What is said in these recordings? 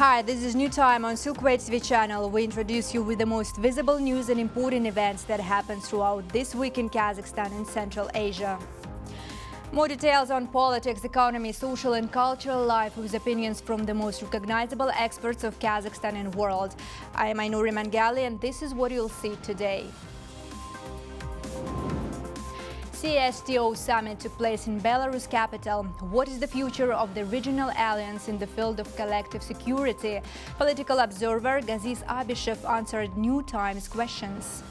Hi, this is New Time on Silkway TV channel. We introduce you with the most visible news and important events that happen throughout this week in Kazakhstan and Central Asia. More details on politics, economy, social and cultural life with opinions from the most recognizable experts of Kazakhstan and world. I am Ainuri Mangali and this is what you'll see today. CSTO summit took place in Belarus capital. What is the future of the regional alliance in the field of collective security? Political observer Gaziz Abishev answered New Times questions.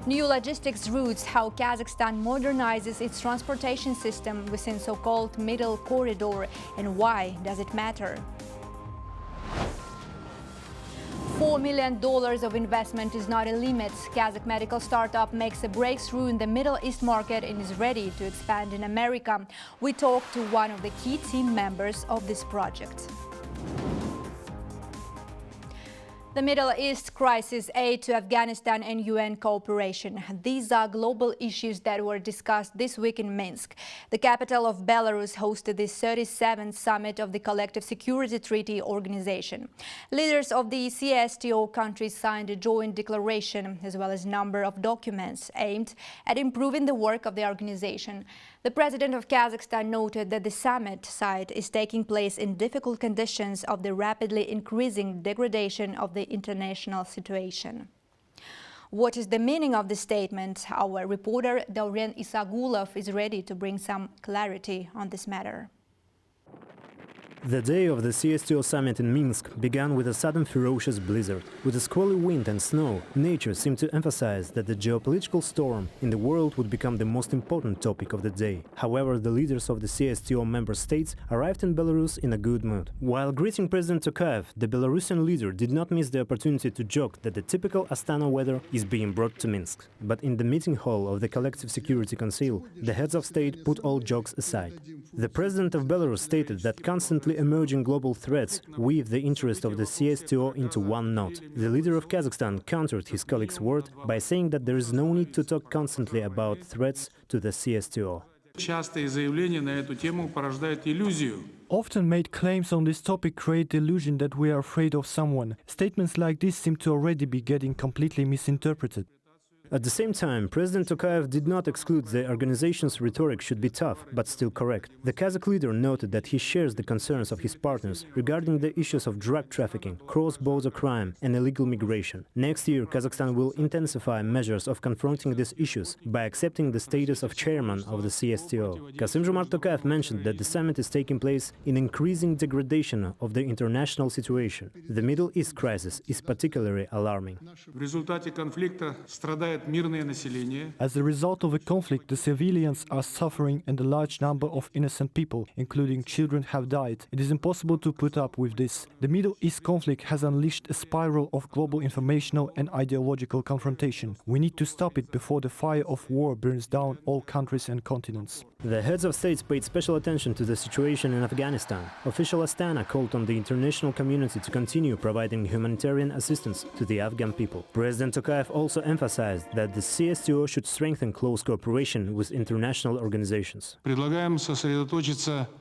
New logistics routes, how Kazakhstan modernizes its transportation system within so-called Middle Corridor, and why does it matter? $4 million of investment is not a limit. Kazakh medical startup makes a breakthrough in the Middle East market and is ready to expand in America. We talked to one of the key team members of this project. The Middle East crisis, aid to Afghanistan and UN cooperation. These are global issues that were discussed this week in Minsk. The capital of Belarus hosted the 37th summit of the Collective Security Treaty Organization. Leaders of the CSTO countries signed a joint declaration as well as a number of documents aimed at improving the work of the organization. The president of Kazakhstan noted that the summit site is taking place in difficult conditions of the rapidly increasing degradation of the international situation. What is the meaning of the statement? Our reporter Dauren Isagulov is ready to bring some clarity on this matter. The day of the CSTO summit in Minsk began with a sudden ferocious blizzard. With a squally wind and snow, nature seemed to emphasize that the geopolitical storm in the world would become the most important topic of the day. However, the leaders of the CSTO member states arrived in Belarus in a good mood. While greeting President Tokayev, the Belarusian leader did not miss the opportunity to joke that the typical Astana weather is being brought to Minsk. But in the meeting hall of the Collective Security Council, the heads of state put all jokes aside. The president of Belarus stated that constantly emerging global threats weave the interest of the CSTO into one knot. The leader of Kazakhstan countered his colleague's word by saying that there is no need to talk constantly about threats to the CSTO. Often made claims on this topic create the illusion that we are afraid of someone. Statements like this seem to already be getting completely misinterpreted. At the same time, President Tokayev did not exclude the organization's rhetoric should be tough, but still correct. The Kazakh leader noted that he shares the concerns of his partners regarding the issues of drug trafficking, cross-border crime and illegal migration. Next year, Kazakhstan will intensify measures of confronting these issues by accepting the status of chairman of the CSTO. Kassym-Jomart Tokayev mentioned that the summit is taking place in increasing degradation of the international situation. The Middle East crisis is particularly alarming. As a result of the conflict, the civilians are suffering and a large number of innocent people, including children, have died. It is impossible to put up with this. The Middle East conflict has unleashed a spiral of global informational and ideological confrontation. We need to stop it before the fire of war burns down all countries and continents. The heads of states paid special attention to the situation in Afghanistan. Official Astana called on the international community to continue providing humanitarian assistance to the Afghan people. President Tokayev also emphasized that the CSTO should strengthen close cooperation with international organizations.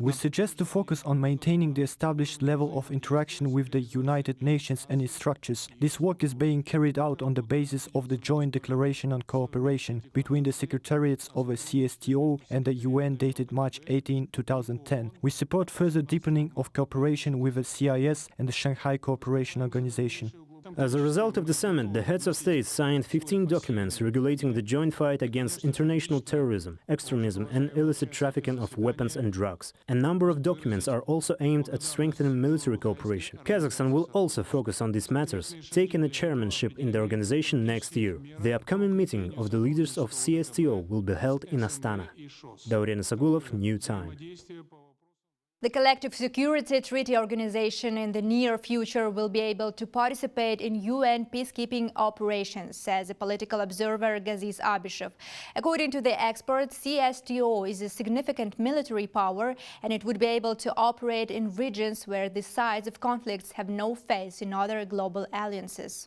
We suggest to focus on maintaining the established level of interaction with the United Nations and its structures. This work is being carried out on the basis of the joint declaration on cooperation between the secretariats of the CSTO and the UN dated March 18, 2010. We support further deepening of cooperation with the CIS and the Shanghai Cooperation Organization. As a result of the summit, the heads of states signed 15 documents regulating the joint fight against international terrorism, extremism and illicit trafficking of weapons and drugs. A number of documents are also aimed at strengthening military cooperation. Kazakhstan will also focus on these matters, taking a chairmanship in the organization next year. The upcoming meeting of the leaders of CSTO will be held in Astana. Dauren Isagulov, New Time. The Collective Security Treaty Organization in the near future will be able to participate in UN peacekeeping operations, says a political observer Gaziz Abishev. According to the expert, CSTO is a significant military power and it would be able to operate in regions where the sides of conflicts have no face in other global alliances.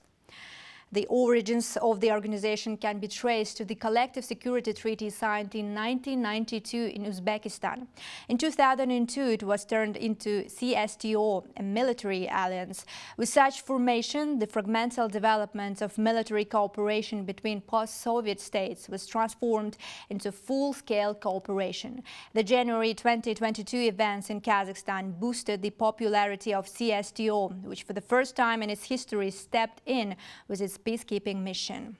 The origins of the organization can be traced to the collective security treaty signed in 1992 in Uzbekistan. In 2002, it was turned into CSTO, a military alliance. With such formation, the fragmental development of military cooperation between post-Soviet states was transformed into full-scale cooperation. The January 2022 events in Kazakhstan boosted the popularity of CSTO, which for the first time in its history stepped in with its peacekeeping mission.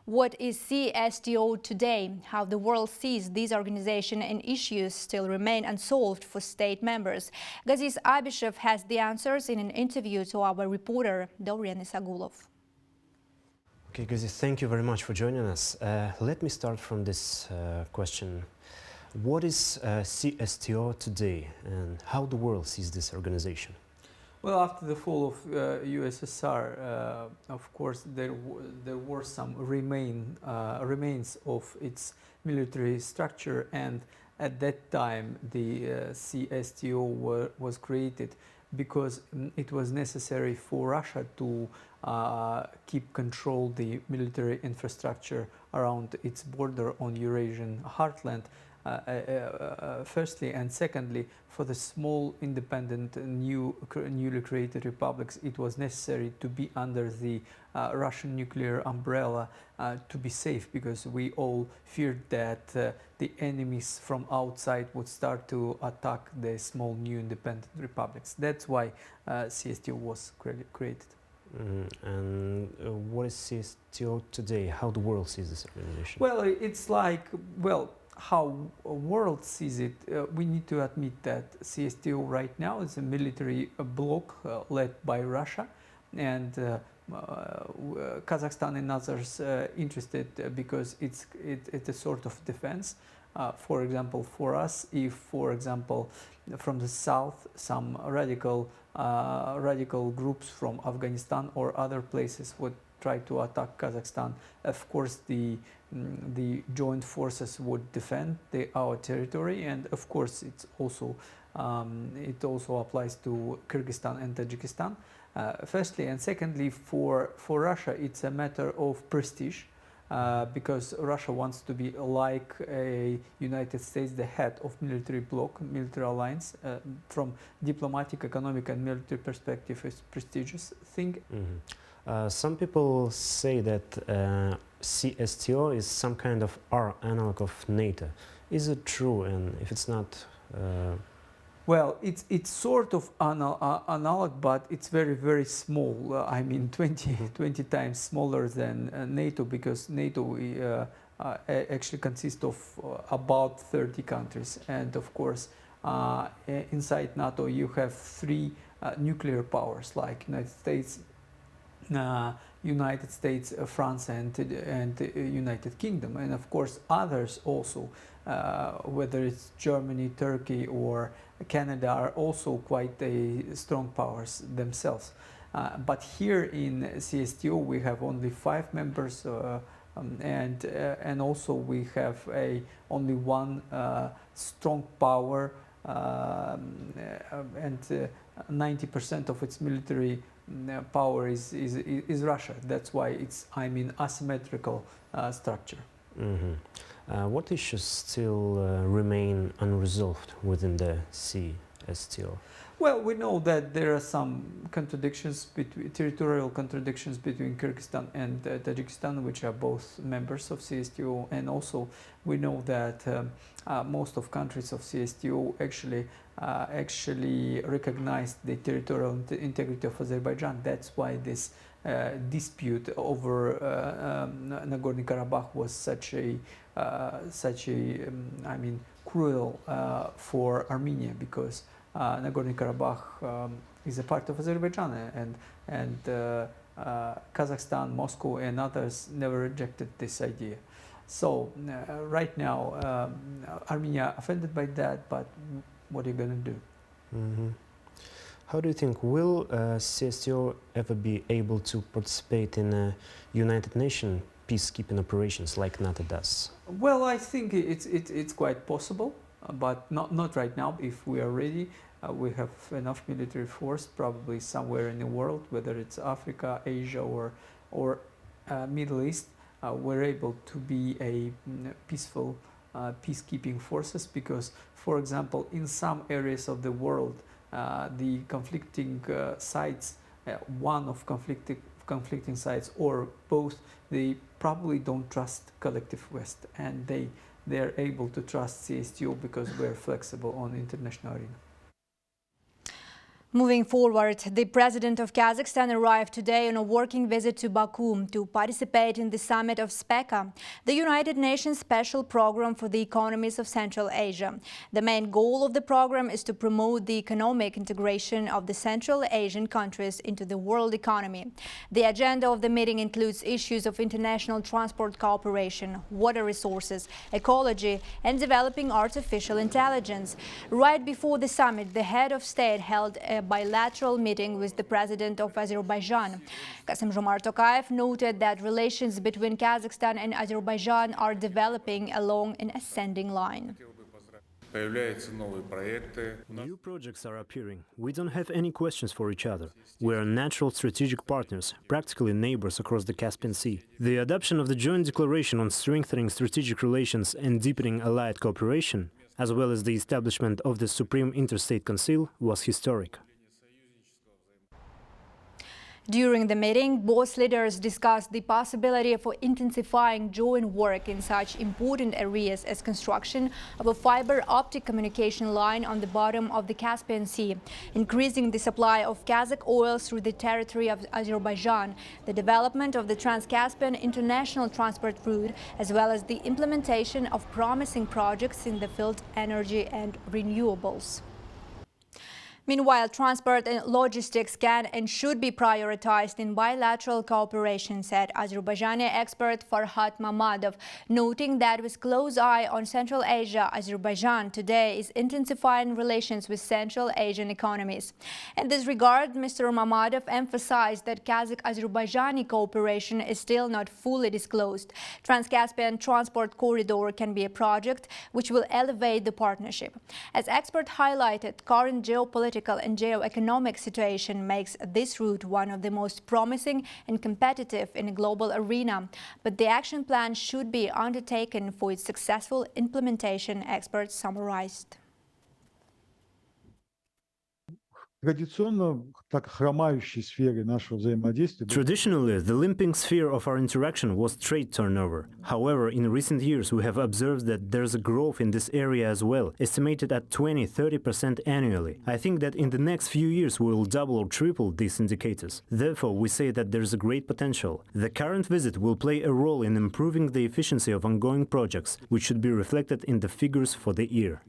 What is CSTO today? How the world sees this organization and issues still remain unsolved for state members. Gaziz Abishev has the answers in an interview to our reporter Dorian Isagulov. Okay, Gaziz, thank you very much for joining us. Let me start from this question. What is CSTO today and how the world sees this organization? Well, after the fall of USSR, of course, there were some remains of its military structure, and at that time the CSTO was created because it was necessary for Russia to keep control the military infrastructure around its border on Eurasian heartland. Firstly, and secondly, for the small independent newly created republics, it was necessary to be under the Russian nuclear umbrella to be safe, because we all feared that the enemies from outside would start to attack the small new independent republics. That's why CSTO was created. And what is CSTO today? How the world sees this organization? Well, it's like, well, how the world sees it, we need to admit that CSTO right now is a military bloc led by Russia, and Kazakhstan and others interested because it's a sort of defense. For example, for us, if, for example, from the south, some radical groups from Afghanistan or other places would try to attack Kazakhstan, of course the joint forces would defend our territory, and of course it also applies to Kyrgyzstan and Tajikistan. Firstly, and secondly, for Russia it's a matter of prestige, because Russia wants to be like a United States, the head of military bloc, military alliance. From diplomatic, economic and military perspective, it's a prestigious thing. Some people say that CSTO is some kind of our analog of NATO. Is it true? And if it's not, well, it's sort of analog, but it's very, very small. I mean, 20 times smaller than NATO, because NATO actually consists of about 30 countries. And of course, inside NATO, you have three nuclear powers like United States, France, and United Kingdom, and of course others also, whether it's Germany, Turkey, or Canada, are also quite strong powers themselves. But here in CSTO we have only 5 members, and also we have only one strong power, and 90% of its military power is Russia. That's why it's, I mean, asymmetrical structure. What issues still remain unresolved within the CSTO? Well, we know that there are some territorial contradictions between Kyrgyzstan and Tajikistan, which are both members of CSTO, and also we know that most of countries of CSTO actually recognized the territorial integrity of Azerbaijan. That's why this dispute over Nagorno-Karabakh was such a I mean, cruel for Armenia, because Nagorno-Karabakh is a part of Azerbaijan, and Kazakhstan, Moscow, and others never rejected this idea. So right now, Armenia offended by that, but what are you going to do? How do you think, will CSTO ever be able to participate in United Nations peacekeeping operations like NATO does? Well, I think it's quite possible, but not right now. If we are ready, we have enough military force, probably somewhere in the world, whether it's Africa, Asia, or or Middle East were able to be a peaceful peacekeeping forces, because, for example, in some areas of the world, the conflicting sides, one of conflicting sides or both, they probably don't trust collective West, and they're able to trust CSTO because we're flexible on the international arena. Moving forward, the president of Kazakhstan arrived today on a working visit to Baku to participate in the summit of SPECA, the United Nations Special Program for the Economies of Central Asia. The main goal of the program is to promote the economic integration of the Central Asian countries into the world economy. The agenda of the meeting includes issues of international transport cooperation, water resources, ecology, and developing artificial intelligence. Right before the summit, the head of state held a bilateral meeting with the president of Azerbaijan. Kassym-Jomart Tokayev noted that relations between Kazakhstan and Azerbaijan are developing along an ascending line. New projects are appearing. We don't have any questions for each other. We are natural strategic partners, practically neighbors across the Caspian Sea. The adoption of the joint declaration on strengthening strategic relations and deepening allied cooperation, as well as the establishment of the Supreme Interstate Council, was historic. During the meeting, both leaders discussed the possibility of intensifying joint work in such important areas as construction of a fiber optic communication line on the bottom of the Caspian Sea, increasing the supply of Kazakh oil through the territory of Azerbaijan, the development of the Trans-Caspian international transport route, as well as the implementation of promising projects in the field energy and renewables. Meanwhile, transport and logistics can and should be prioritized in bilateral cooperation, said Azerbaijani expert Farhat Mamadov, noting that with close eye on Central Asia, Azerbaijan today is intensifying relations with Central Asian economies. In this regard, Mr. Mamadov emphasized that Kazakh-Azerbaijani cooperation is still not fully disclosed. Trans-Caspian Transport Corridor can be a project which will elevate the partnership. As expert highlighted, current geopolitical and geo-economic situation makes this route one of the most promising and competitive in a global arena, but the action plan should be undertaken for its successful implementation, experts summarized. Traditionally, the limping sphere of our interaction was trade turnover. However, in recent years we have observed that there's a growth in this area as well, estimated at 20–30% annually. I think that in the next few years we will double or triple these indicators. Therefore, we say that there's a great potential. The current visit will play a role in improving the efficiency of ongoing projects, which should be reflected in the figures for the year.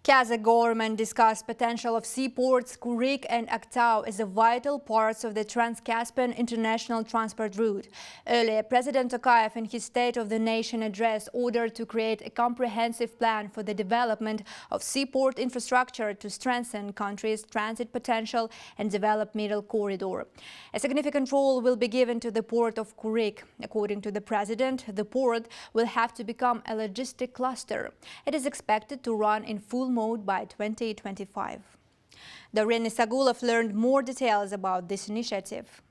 Kazakh government discussed potential of seaports Kuryk and Aktau as vital parts of the Trans-Caspian international transport route. Earlier, President Tokayev in his State of the Nation address ordered to create a comprehensive plan for the development of seaport infrastructure to strengthen country's transit potential and develop middle corridor. A significant role will be given to the port of Kuryk. According to the President, the port will have to become a logistic cluster. It is expected to run in full mode by 2025. Darren Isagulov learned more details about this initiative.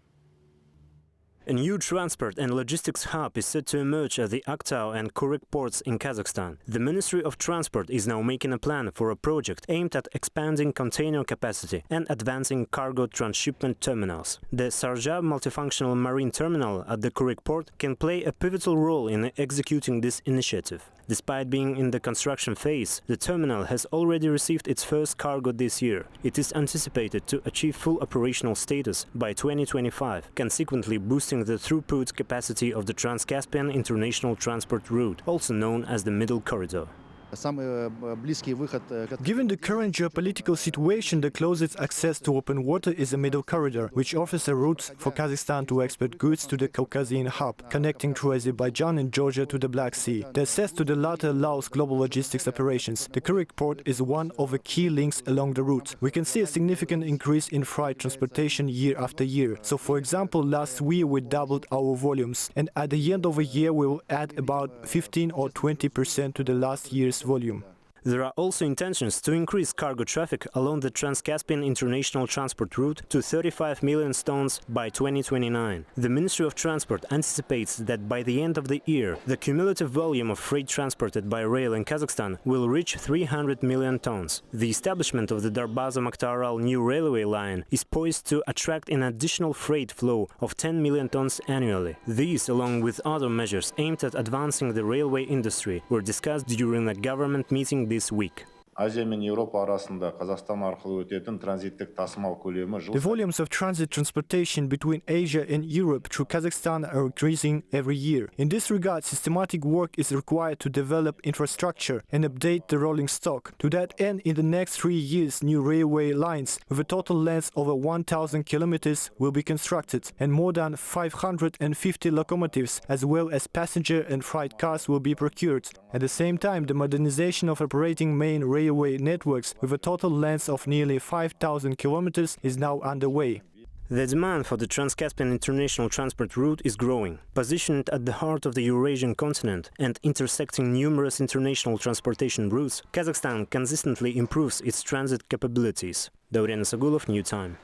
A new transport and logistics hub is set to emerge at the Aktau and Kuryk ports in Kazakhstan. The Ministry of Transport is now making a plan for a project aimed at expanding container capacity and advancing cargo transshipment terminals. The Sarja multifunctional marine terminal at the Kuryk port can play a pivotal role in executing this initiative. Despite being in the construction phase, the terminal has already received its first cargo this year. It is anticipated to achieve full operational status by 2025, consequently boosting the throughput capacity of the Trans-Caspian international transport route, also known as the Middle Corridor. Given the current geopolitical situation, the closest access to open water is the Middle Corridor, which offers a route for Kazakhstan to export goods to the Caucasian hub, connecting through Azerbaijan and Georgia to the Black Sea. The access to the latter allows global logistics operations. The Kuryk port is one of the key links along the route. We can see a significant increase in freight transportation year after year. So, for example, last year we doubled our volumes, and at the end of the year we will add about 15 or 20% to the last year's volume. There are also intentions to increase cargo traffic along the Trans-Caspian international transport route to 35 million tons by 2029. The Ministry of Transport anticipates that by the end of the year, the cumulative volume of freight transported by rail in Kazakhstan will reach 300 million tons. The establishment of the Darbaza-Maktaral new railway line is poised to attract an additional freight flow of 10 million tons annually. These, along with other measures aimed at advancing the railway industry, were discussed during a government meeting this week. Азия мен Еуропа арасында Қазақстан арқылы өтетін транзиттік тасымал көлемі The volumes of transit transportation between Asia and Europe through Kazakhstan are increasing every year. In this regard, systematic work is required to develop infrastructure and update the rolling stock. To that end, in the next 3 years, new railway lines with a total length over 1,000 kilometers will be constructed, and more than 550 locomotives as well as passenger and freight cars will be procured. At the same time, the modernization of operating main railway networks with a total length of nearly 5,000 kilometers is now underway. The demand for the Trans-Caspian international transport route is growing. Positioned at the heart of the Eurasian continent and intersecting numerous international transportation routes, Kazakhstan consistently improves its transit capabilities. Daurian Sagulov, New Time.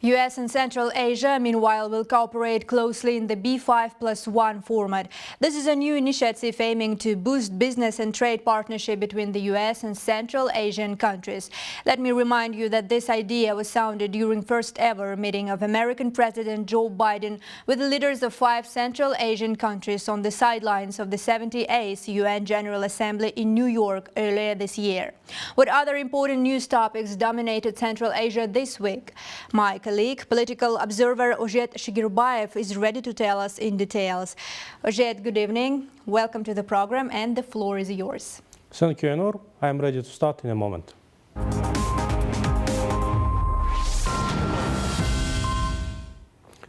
US and Central Asia, meanwhile, will cooperate closely in the B5+1 format. This is a new initiative aiming to boost business and trade partnership between the US and Central Asian countries. Let me remind you that this idea was sounded during first ever meeting of American President Joe Biden with the leaders of 5 Central Asian countries on the sidelines of the 78th UN General Assembly in New York earlier this year. What other important news topics dominated Central Asia this week? My colleague, political observer Ozhet Shigirbayev is ready to tell us in details. Ozhet, good evening. Welcome to the program, and the floor is yours. Thank you, Anur. I am ready to start in a moment.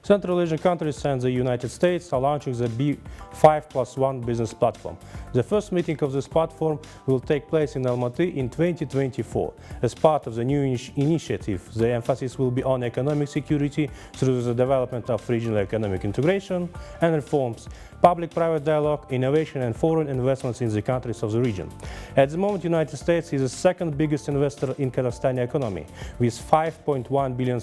Central Asian countries and the United States are launching the B5+1 business platform. The first meeting of this platform will take place in Almaty in 2024. As part of the new initiative, the emphasis will be on economic security through the development of regional economic integration and reforms, public-private dialogue, innovation and foreign investments in the countries of the region. At the moment, the United States is the second biggest investor in Kazakhstani economy, with $5.1 billion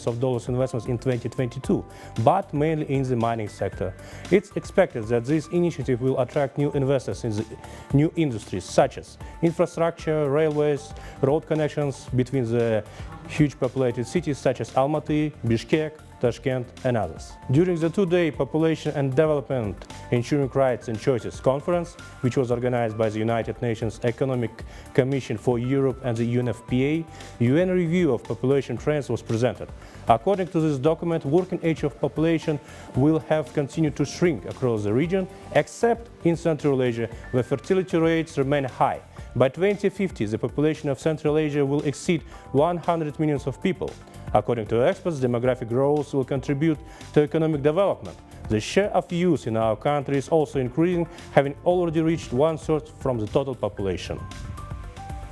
investments in 2022, but mainly in the mining sector. It's expected that this initiative will attract new investors in the new industries such as infrastructure, railways, road connections between the huge populated cities such as Almaty, Bishkek, Tashkent and others. During the 2-day Population and Development Ensuring Rights and Choices Conference, which was organized by the United Nations Economic Commission for Europe and the UNFPA, UN review of population trends was presented. According to this document, working age of population will have continued to shrink across the region, except in Central Asia, where fertility rates remain high. By 2050, the population of Central Asia will exceed 100 million of people. According to experts, demographic growth will contribute to economic development. The share of youth in our country is also increasing, having already reached 1/3 from the total population.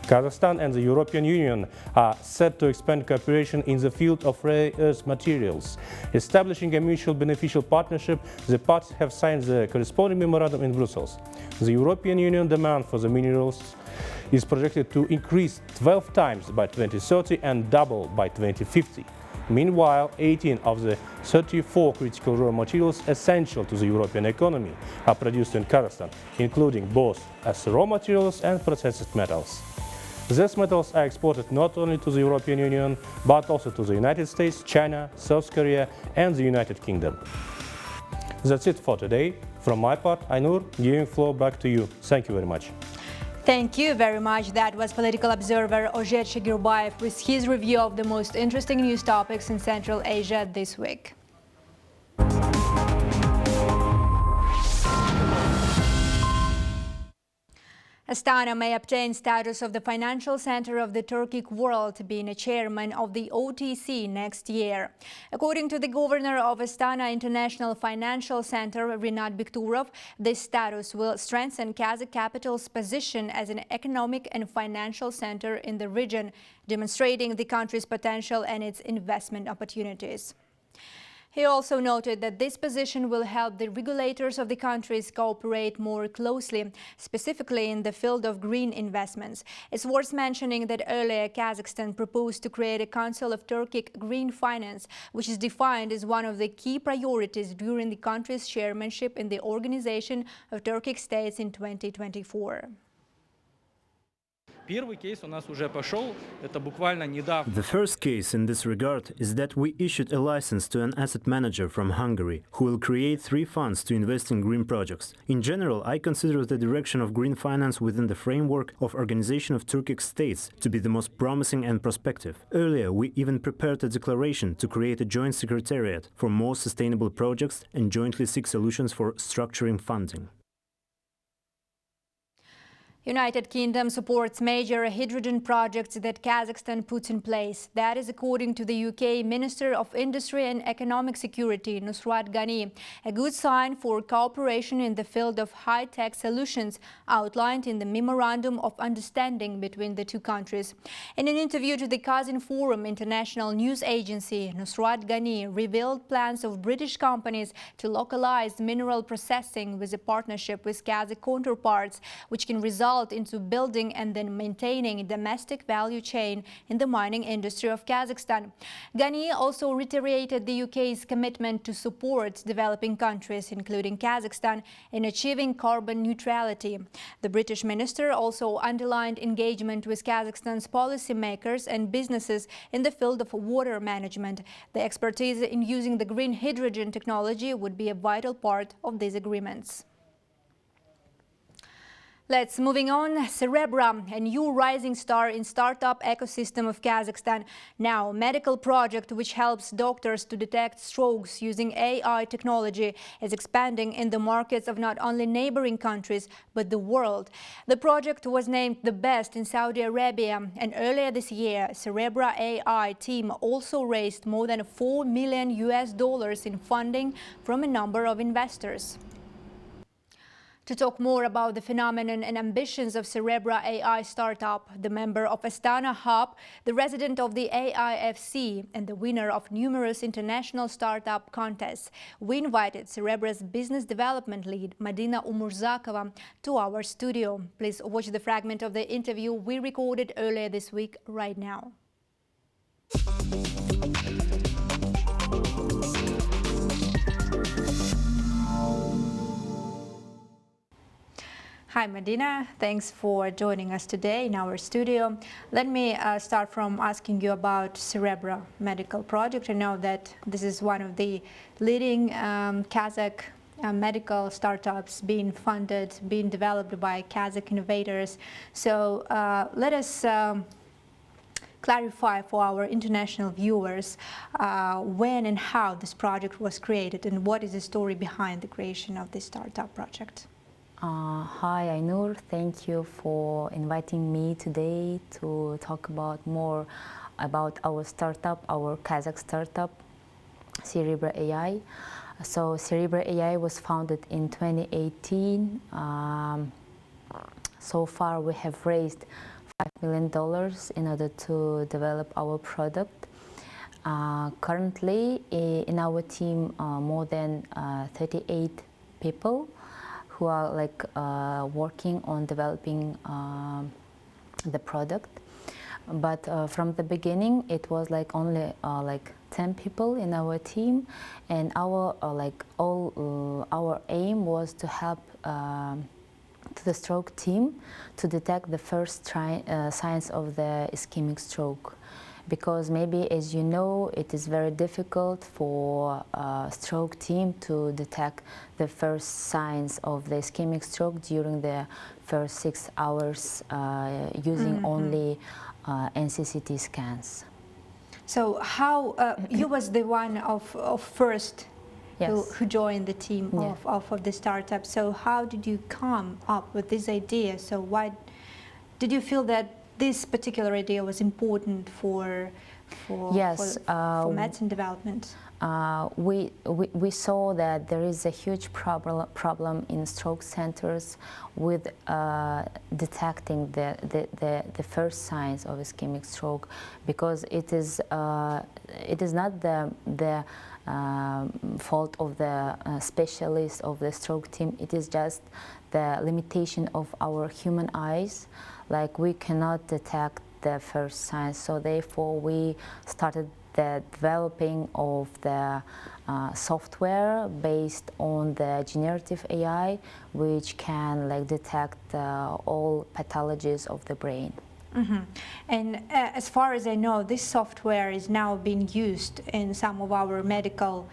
Kazakhstan and the European Union are set to expand cooperation in the field of rare earth materials. Establishing a mutual beneficial partnership, the parties have signed the corresponding memorandum in Brussels. The European Union demand for the minerals is projected to increase 12 times by 2030 and double by 2050. Meanwhile, 18 of the 34 critical raw materials essential to the European economy are produced in Kazakhstan, including both as raw materials and processed metals. These metals are exported not only to the European Union, but also to the United States, China, South Korea and the United Kingdom. That's it for today. From my part, Ainur, giving floor back to you. Thank you very much. Thank you very much. That was political observer Ozhet Shigirbayev with his review of the most interesting news topics in Central Asia this week. Astana may obtain status of the financial center of the Turkic world, being a chairman of the OTC next year. According to the governor of Astana International Financial Center, Rinat Bikturov, this status will strengthen Kazakh capital's position as an economic and financial center in the region, demonstrating the country's potential and its investment opportunities. He also noted that this position will help the regulators of the countries cooperate more closely, specifically in the field of green investments. It's worth mentioning that earlier Kazakhstan proposed to create a Council of Turkic Green Finance, which is defined as one of the key priorities during the country's chairmanship in the Organization of Turkic States in 2024. The first case in this regard is that we issued a license to an asset manager from Hungary who will create 3 funds to invest in green projects. In general, I consider the direction of green finance within the framework of Organization of Turkic States to be the most promising and prospective. Earlier, we even prepared a declaration to create a joint secretariat for more sustainable projects and jointly seek solutions for structuring funding. United Kingdom supports major hydrogen projects that Kazakhstan puts in place. That is according to the UK Minister of Industry and Economic Security, Nusrat Ghani, a good sign for cooperation in the field of high-tech solutions outlined in the Memorandum of Understanding between the two countries. In an interview to the Kazakh Forum International News Agency, Nusrat Ghani revealed plans of British companies to localize mineral processing with a partnership with Kazakh counterparts, which can result into building and then maintaining a domestic value chain in the mining industry of Kazakhstan. Ghani also reiterated the UK's commitment to support developing countries, including Kazakhstan, in achieving carbon neutrality. The British minister also underlined engagement with Kazakhstan's policymakers and businesses in the field of water management. The expertise in using the green hydrogen technology would be a vital part of these agreements. Let's moving on. Cerebra, a new rising star in startup ecosystem of Kazakhstan. Now, a medical project which helps doctors to detect strokes using AI technology is expanding in the markets of not only neighboring countries, but the world. The project was named the best in Saudi Arabia, and earlier this year, Cerebra AI team also raised more than $4 million in funding from a number of investors. To talk more about the phenomenon and ambitions of Cerebra AI startup, the member of Astana Hub, the resident of the AIFC, and the winner of numerous international startup contests, we invited Cerebra's business development lead, Madina Umurzakova, to our studio. Please watch the fragment of the interview we recorded earlier this week right now. Hi Madina, thanks for joining us today in our studio. Let me start from asking you about Cerebra medical project. I know that this is one of the leading Kazakh medical startups being funded, being developed by Kazakh innovators. So let us clarify for our international viewers when and how this project was created and what is the story behind the creation of this startup project. Hi Ainur, thank you for inviting me today to talk about more about our startup, our Kazakh startup, Cerebra AI. So Cerebra AI was founded in 2018. So far we have raised $5 million in order to develop our product. Currently in our team more than 38 people who are working on developing the product, but from the beginning it was only 10 people in our team, and our our aim was to help to the stroke team to detect the first signs of the ischemic stroke. Because maybe, as you know, it is very difficult for a stroke team to detect the first signs of the ischemic stroke during the first 6 hours using only NCCT scans. So how, you was the one of first who joined the team of the startup. So how did you come up with this idea? So why did you feel that this particular idea was important for medicine development? We saw that there is a huge problem in stroke centers with detecting the first signs of ischemic stroke, because it is not the fault of the specialist of the stroke team. It is just the limitation of our human eyes. Like, we cannot detect the first signs, so therefore we started the developing of the software based on the generative AI, which can like detect all pathologies of the brain. Mm-hmm. And as far as I know, this software is now being used in some of our medical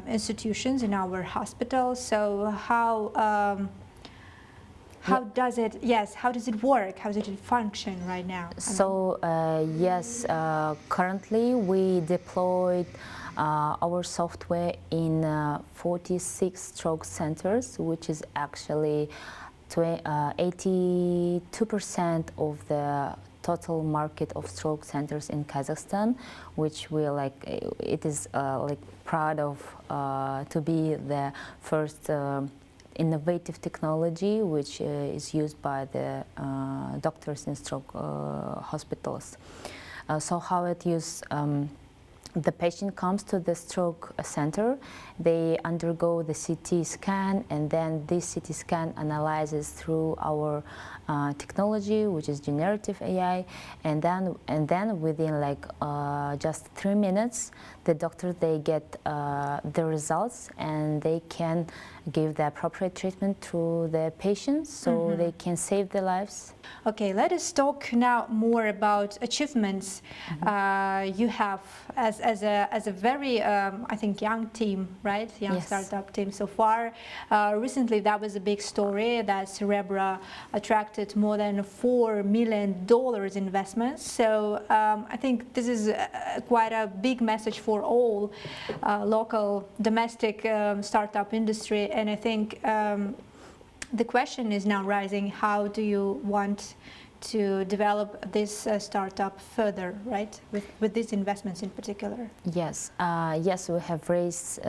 institutions, in our hospitals. So how does it? Yes, how does it work? How does it function right now? So yes, currently we deployed our software in 46 stroke centers, which is actually 82% of the total market of stroke centers in Kazakhstan, which we like. It is like proud of to be the first innovative technology which is used by the doctors in stroke hospitals. So how it uses. The patient comes to the stroke center, they undergo the CT scan, and then this CT scan analyzes through our technology, which is generative AI, and then within like just 3 minutes, the doctor, they get the results, and they can give the appropriate treatment to the patients, so they can save their lives. Okay, let us talk now more about achievements you have as a very I think young team, right? Young startup team so far. Recently, that was a big story that Cerebra attracted more than $4 million investments. So I think this is quite a big message for all local domestic startup industry, and I think the question is now rising: how do you want to develop this startup further, right? With these investments in particular. Yes, yes, we have raised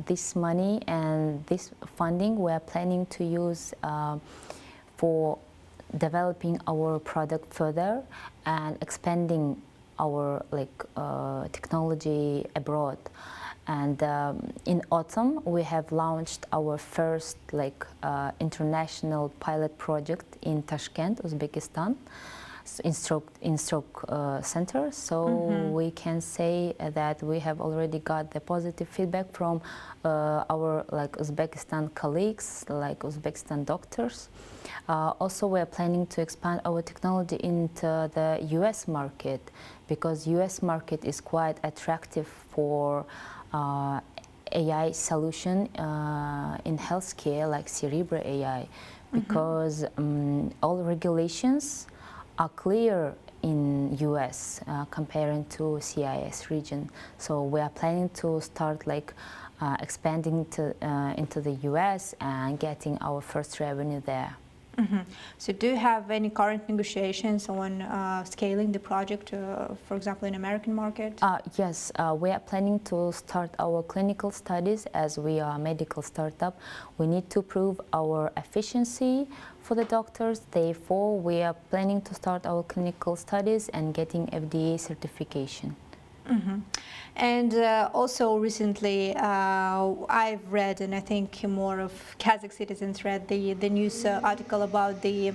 this money, and this funding we are planning to use for developing our product further and expanding our technology abroad. And in autumn, we have launched our first international pilot project in Tashkent, Uzbekistan, in stroke center. So we can say that we have already got the positive feedback from our Uzbekistan colleagues, Uzbekistan doctors. Also, we are planning to expand our technology into the US market, because US market is quite attractive for AI solution in healthcare, like Cerebra AI, because all regulations are clear in US comparing to CIS region. So we are planning to start expanding into the US and getting our first revenue there. So do you have any current negotiations on scaling the project, for example, in American market? Yes, we are planning to start our clinical studies. As we are a medical startup, we need to prove our efficiency for the doctors. Therefore, we are planning to start our clinical studies and getting FDA certification. And also recently I've read, and I think more of Kazakh citizens read the news article about the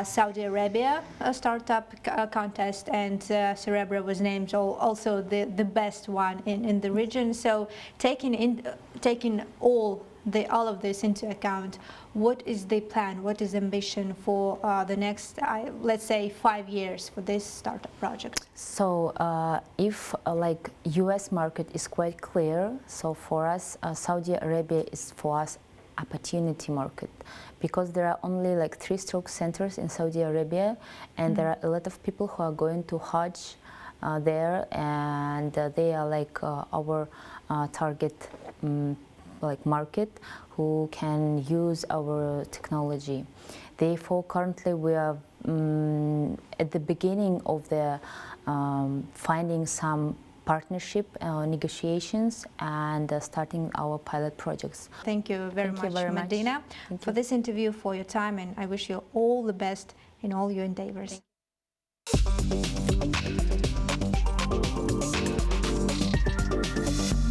Saudi Arabia startup contest, and Cerebra was named also the best one in the region. So taking all of this into account, what is the plan, what is the ambition for the next, let's say, 5 years for this startup project? So if US market is quite clear, so for us Saudi Arabia is for us opportunity market, because there are only 3 stroke centers in Saudi Arabia, and there are a lot of people who are going to Hajj there, and they are our target market who can use our technology. Therefore, currently we are at the beginning of the finding some partnership negotiations and starting our pilot projects. Thank you very much, Medina, for this interview, for your time, and I wish you all the best in all your endeavors. Thank you.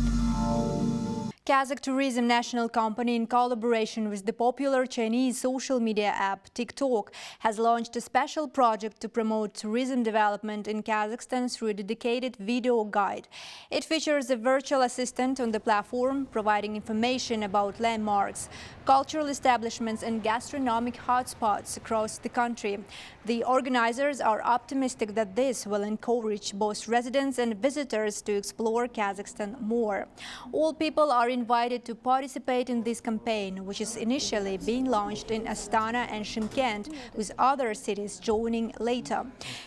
Kazakh Tourism National Company, in collaboration with the popular Chinese social media app TikTok, has launched a special project to promote tourism development in Kazakhstan through a dedicated video guide. It features a virtual assistant on the platform, providing information about landmarks, cultural establishments and gastronomic hotspots across the country. The organizers are optimistic that this will encourage both residents and visitors to explore Kazakhstan more. All people are invited to participate in this campaign, which is initially being launched in Astana and Shymkent, with other cities joining later.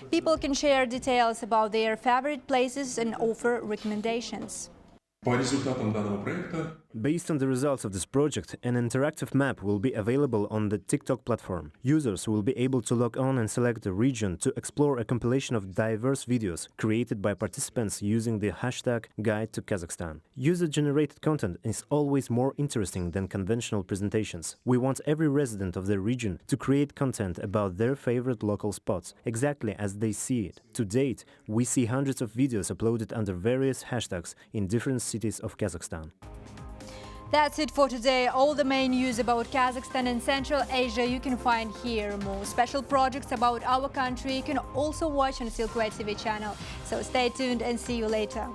People can share details about their favorite places and offer recommendations. Based on the results of this project, an interactive map will be available on the TikTok platform. Users will be able to log on and select a region to explore a compilation of diverse videos created by participants using the hashtag Guide to Kazakhstan. User-generated content is always more interesting than conventional presentations. We want every resident of the region to create content about their favorite local spots, exactly as they see it. To date, we see hundreds of videos uploaded under various hashtags in different cities of Kazakhstan. That's it for today. All the main news about Kazakhstan and Central Asia you can find here. More special projects about our country you can also watch on Silkway TV channel. So stay tuned and see you later.